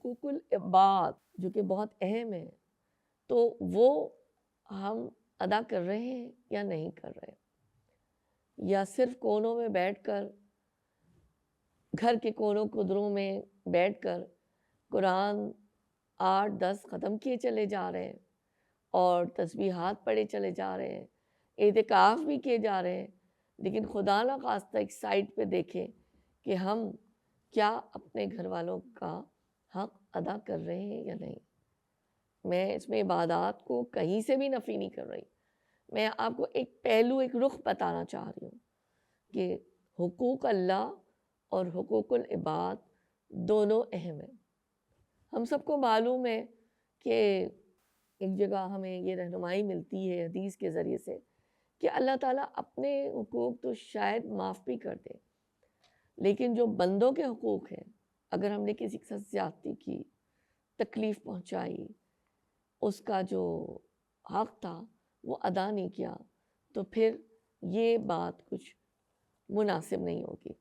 حقوق العباد جو کہ بہت اہم ہے، تو وہ ہم ادا کر رہے ہیں یا نہیں کر رہے، یا صرف کونوں میں بیٹھ کر، گھر کے کونوں قدروں میں بیٹھ کر قرآن 8 10 ختم کیے چلے جا رہے ہیں اور تسبیحات پڑھے چلے جا رہے ہیں، اعتکاف بھی کیے جا رہے ہیں، لیکن خدا نخواستہ ایک سائٹ پہ دیکھیں کہ ہم کیا اپنے گھر والوں کا حق ادا کر رہے ہیں یا نہیں۔ میں اس میں عبادات کو کہیں سے بھی نفی نہیں کر رہی، میں آپ کو ایک پہلو، ایک رخ بتانا چاہ رہی ہوں کہ حقوق اللہ اور حقوق العباد دونوں اہم ہیں۔ ہم سب کو معلوم ہے کہ ایک جگہ ہمیں یہ رہنمائی ملتی ہے حدیث کے ذریعے سے کہ اللہ تعالیٰ اپنے حقوق تو شاید معاف بھی کر دے، لیکن جو بندوں کے حقوق ہیں، اگر ہم نے کسی کے ساتھ زیادتی کی، تکلیف پہنچائی، اس کا جو حق تھا وہ ادا نہیں کیا، تو پھر یہ بات کچھ مناسب نہیں ہوگی۔